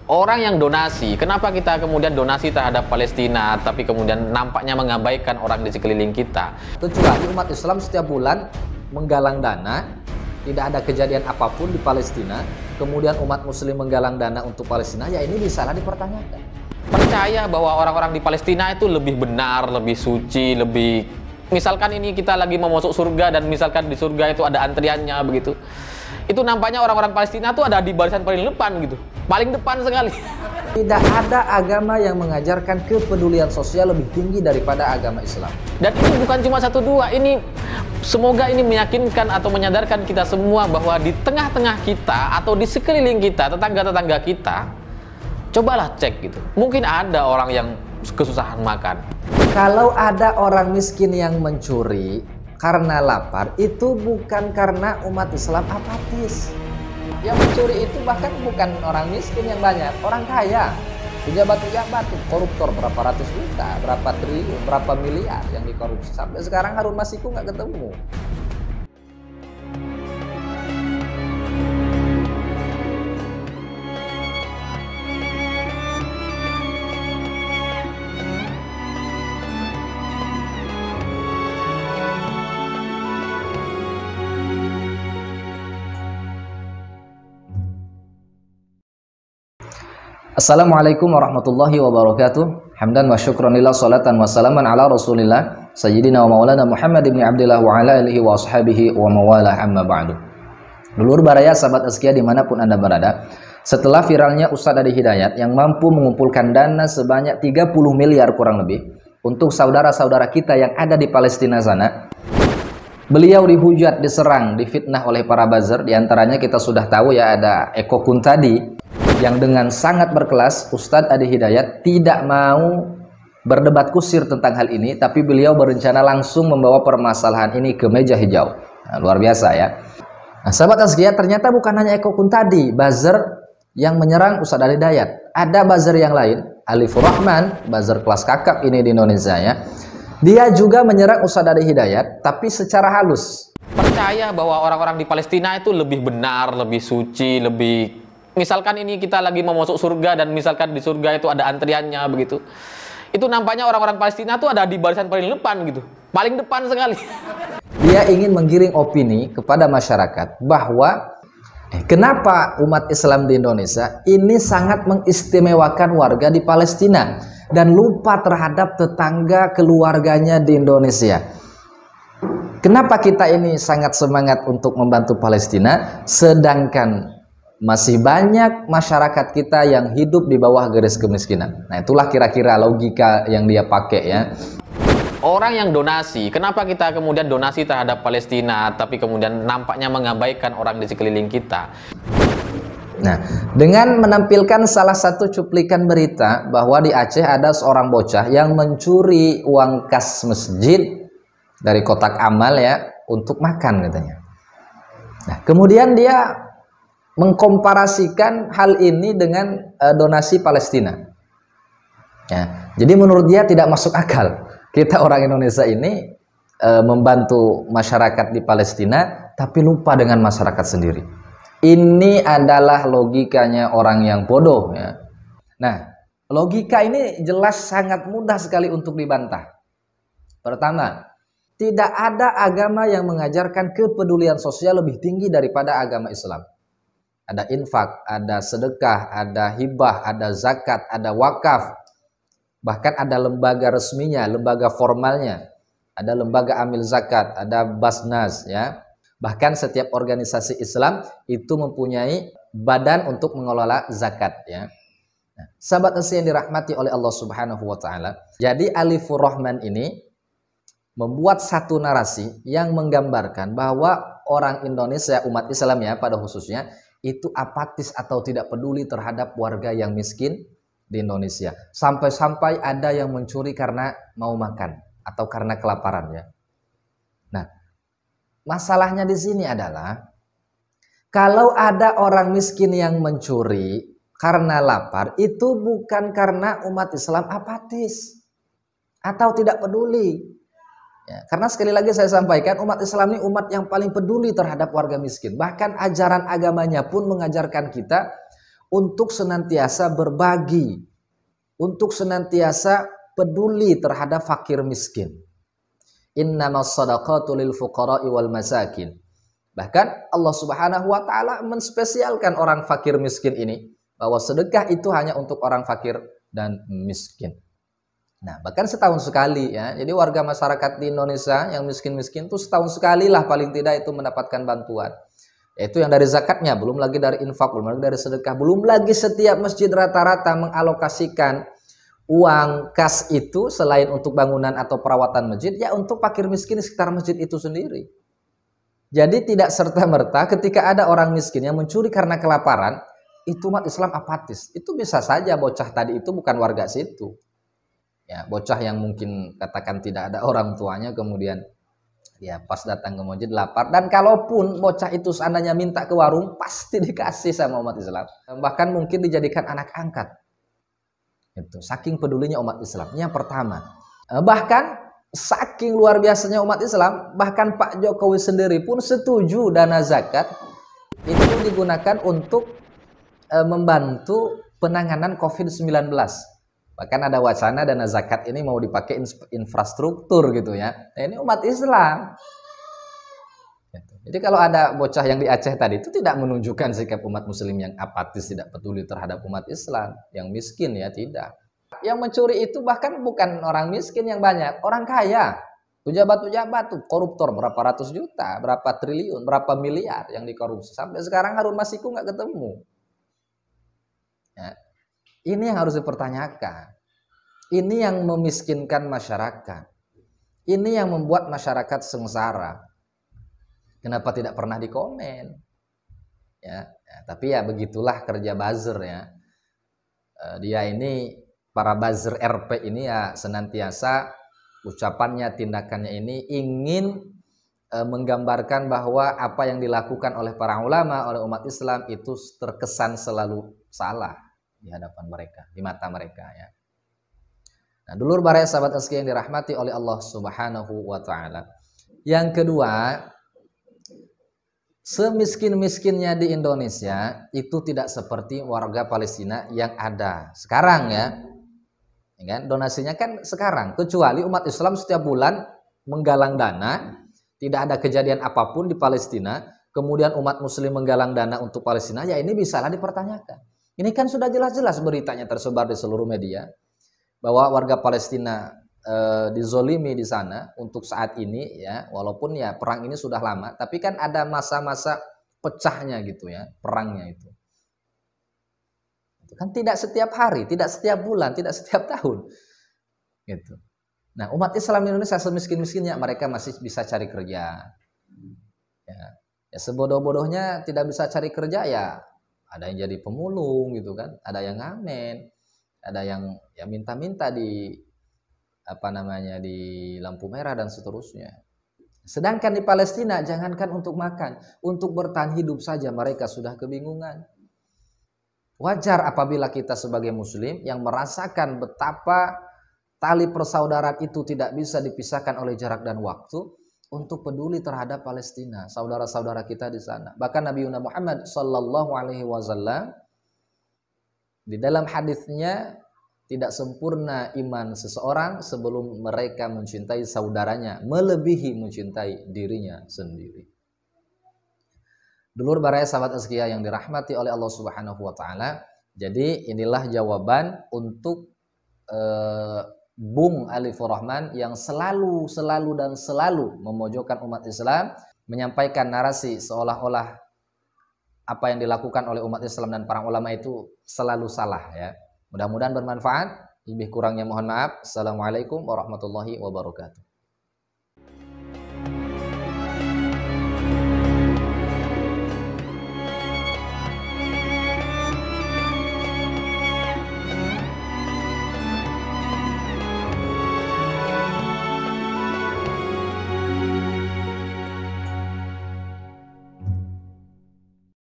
Orang yang donasi, kenapa kita kemudian donasi terhadap Palestina, tapi kemudian nampaknya mengabaikan orang di sekeliling kita? Kecuali umat Islam setiap bulan menggalang dana, tidak ada kejadian apapun di Palestina, kemudian umat Muslim menggalang dana untuk Palestina, ya ini bisa dipertanyakan. Percaya bahwa orang-orang di Palestina itu lebih benar, lebih suci, lebih... Misalkan ini kita lagi mau masuk surga dan misalkan di surga itu ada antriannya begitu. Itu nampaknya orang-orang Palestina tuh ada di barisan paling depan gitu. Paling depan sekali. Tidak ada agama yang mengajarkan kepedulian sosial lebih tinggi daripada agama Islam. Dan ini bukan cuma satu dua, ini semoga ini meyakinkan atau menyadarkan kita semua bahwa di tengah-tengah kita atau di sekeliling kita, tetangga-tetangga kita, cobalah cek gitu. Mungkin ada orang yang kesusahan makan. Kalau ada orang miskin yang mencuri karena lapar, itu bukan karena umat Islam apatis. Yang mencuri itu bahkan bukan orang miskin yang banyak, orang kaya, pejabat-pejabat, koruptor berapa ratus juta, berapa triliun, berapa miliar yang dikorupsi. Sampai sekarang Harun Masiku nggak ketemu. Assalamualaikum warahmatullahi wabarakatuh. Hamdan wa syukranillah, salatan wa salaman ala rasulillah sayyidina wa maulana Muhammad ibn Abdillah wa ala alihi wa ashabihi wa mawalah, amma ba'du. Dulur baraya sahabat Azkia dimanapun anda berada, setelah viralnya Ustadz Adi Hidayat yang mampu mengumpulkan dana sebanyak 30 miliar kurang lebih untuk saudara-saudara kita yang ada di Palestina sana, beliau dihujat, diserang, difitnah oleh para buzzer. Diantaranya kita sudah tahu ya, ada Eko Kuntadi yang dengan sangat berkelas Ustadz Adi Hidayat tidak mau berdebat kusir tentang hal ini, tapi beliau berencana langsung membawa permasalahan ini ke meja hijau. Nah, luar biasa ya. Nah, sahabat Azkia, ternyata bukan hanya Eko Kuntadi buzzer yang menyerang Ustadz Adi Hidayat. Ada buzzer yang lain, Alifur Rahman, buzzer kelas kakap ini di Indonesia ya. Dia juga menyerang Ustadz Adi Hidayat, tapi secara halus. Percaya bahwa orang-orang di Palestina itu lebih benar, lebih suci, lebih... Misalkan ini kita lagi mau masuk surga dan misalkan di surga itu ada antriannya begitu. Itu nampaknya orang-orang Palestina tuh ada di barisan paling depan gitu. Paling depan sekali. Dia ingin menggiring opini kepada masyarakat bahwa kenapa umat Islam di Indonesia ini sangat mengistimewakan warga di Palestina dan lupa terhadap tetangga keluarganya di Indonesia. Kenapa kita ini sangat semangat untuk membantu Palestina sedangkan masih banyak masyarakat kita yang hidup di bawah garis kemiskinan. Nah, itulah kira-kira logika yang dia pakai ya. Orang yang donasi, kenapa kita kemudian donasi terhadap Palestina, tapi kemudian nampaknya mengabaikan orang di sekeliling kita? Nah, dengan menampilkan salah satu cuplikan berita bahwa di Aceh ada seorang bocah yang mencuri uang kas masjid dari kotak amal ya untuk makan katanya. Nah, kemudian dia mengkomparasikan hal ini dengan donasi Palestina. Ya, jadi menurut dia tidak masuk akal. Kita orang Indonesia ini membantu masyarakat di Palestina, tapi lupa dengan masyarakat sendiri. Ini adalah logikanya orang yang bodoh. Ya. Nah, logika ini jelas sangat mudah sekali untuk dibantah. Pertama, tidak ada agama yang mengajarkan kepedulian sosial lebih tinggi daripada agama Islam. Ada infak, ada sedekah, ada hibah, ada zakat, ada wakaf. Bahkan ada lembaga resminya, lembaga formalnya. Ada lembaga amil zakat, ada basnas ya. Bahkan setiap organisasi Islam itu mempunyai badan untuk mengelola zakat ya. Nah, sahabat yang dirahmati oleh Allah Subhanahu wa taala. Jadi Alifur Rahman ini membuat satu narasi yang menggambarkan bahwa orang Indonesia, umat Islam ya pada khususnya, itu apatis atau tidak peduli terhadap warga yang miskin di Indonesia. Sampai-sampai ada yang mencuri karena mau makan atau karena kelaparan ya. Nah, masalahnya di sini adalah kalau ada orang miskin yang mencuri karena lapar, itu bukan karena umat Islam apatis atau tidak peduli. Ya, karena sekali lagi saya sampaikan, umat Islam ini umat yang paling peduli terhadap warga miskin. Bahkan ajaran agamanya pun mengajarkan kita untuk senantiasa berbagi, untuk senantiasa peduli terhadap fakir miskin. Innamas shadaqatu lil fuqara'i wal masakin. Bahkan Allah Subhanahu wa taala menspesialkan orang fakir miskin ini, bahwa sedekah itu hanya untuk orang fakir dan miskin. Nah, bahkan setahun sekali ya. Jadi warga masyarakat di Indonesia yang miskin-miskin itu setahun sekali lah paling tidak itu mendapatkan bantuan. Yaitu yang dari zakatnya, belum lagi dari infak, belum lagi dari sedekah, belum lagi setiap masjid rata-rata mengalokasikan uang kas itu selain untuk bangunan atau perawatan masjid, ya untuk fakir miskin di sekitar masjid itu sendiri. Jadi tidak serta-merta ketika ada orang miskin yang mencuri karena kelaparan, itu umat Islam apatis. Itu bisa saja bocah tadi itu bukan warga situ. Ya, bocah yang mungkin katakan tidak ada orang tuanya, kemudian ya pas datang ke masjid lapar, dan kalaupun bocah itu seandainya minta ke warung pasti dikasih sama umat Islam, bahkan mungkin dijadikan anak angkat. Itu saking pedulinya umat Islam. Yang pertama, bahkan saking luar biasanya umat Islam, bahkan Pak Jokowi sendiri pun setuju dana zakat itu digunakan untuk membantu penanganan COVID-19. Bahkan ada wacana dana zakat ini mau dipakai infrastruktur gitu ya. Nah, ini umat Islam. Jadi kalau ada bocah yang di Aceh tadi itu tidak menunjukkan sikap umat muslim yang apatis, tidak peduli terhadap umat Islam, yang miskin ya, tidak. Yang mencuri itu bahkan bukan orang miskin yang banyak, orang kaya. Pejabat-pejabat, koruptor berapa ratus juta, berapa triliun, berapa miliar yang dikorupsi. Sampai sekarang Harun Masiku nggak ketemu. Ya. Ini yang harus dipertanyakan. Ini yang memiskinkan masyarakat. Ini yang membuat masyarakat sengsara. Kenapa tidak pernah dikomen? Ya, tapi ya begitulah kerja buzzer ya. Dia ini, para buzzer RP ini ya senantiasa ucapannya, tindakannya ini ingin menggambarkan bahwa apa yang dilakukan oleh para ulama, oleh umat Islam itu terkesan selalu salah di hadapan mereka, di mata mereka ya. Nah, dulur para sahabat sekalian yang dirahmati oleh Allah Subhanahu wa taala. Yang kedua, semiskin-miskinnya di Indonesia itu tidak seperti warga Palestina yang ada sekarang ya. Kan donasinya kan sekarang, kecuali umat Islam setiap bulan menggalang dana, tidak ada kejadian apapun di Palestina, kemudian umat muslim menggalang dana untuk Palestina, ya ini bisalah dipertanyakan. Ini kan sudah jelas-jelas beritanya tersebar di seluruh media bahwa warga Palestina dizolimi di sana untuk saat ini ya, walaupun ya perang ini sudah lama, tapi kan ada masa-masa pecahnya gitu ya, perangnya itu kan tidak setiap hari, tidak setiap bulan, tidak setiap tahun gitu. Nah, umat Islam di Indonesia semiskin-miskinnya mereka masih bisa cari kerja ya sebodoh-bodohnya tidak bisa cari kerja ya ada yang jadi pemulung gitu kan, ada yang ngamen, ada yang ya minta-minta di di lampu merah dan seterusnya. Sedangkan di Palestina jangankan untuk makan, untuk bertahan hidup saja mereka sudah kebingungan. Wajar apabila kita sebagai muslim yang merasakan betapa tali persaudaraan itu tidak bisa dipisahkan oleh jarak dan waktu, untuk peduli terhadap Palestina, saudara-saudara kita di sana. Bahkan Nabi Muhammad sallallahu alaihi wasallam di dalam hadisnya, tidak sempurna iman seseorang sebelum mereka mencintai saudaranya melebihi mencintai dirinya sendiri. Dulur baraya sahabat azkiyah yang dirahmati oleh Allah Subhanahu wa taala. Jadi inilah jawaban untuk Bung Alifur Rahman yang selalu memojokkan umat Islam, menyampaikan narasi seolah-olah apa yang dilakukan oleh umat Islam dan para ulama itu selalu salah ya. Mudah-mudahan bermanfaat. Lebih kurangnya mohon maaf. Assalamualaikum warahmatullahi wabarakatuh.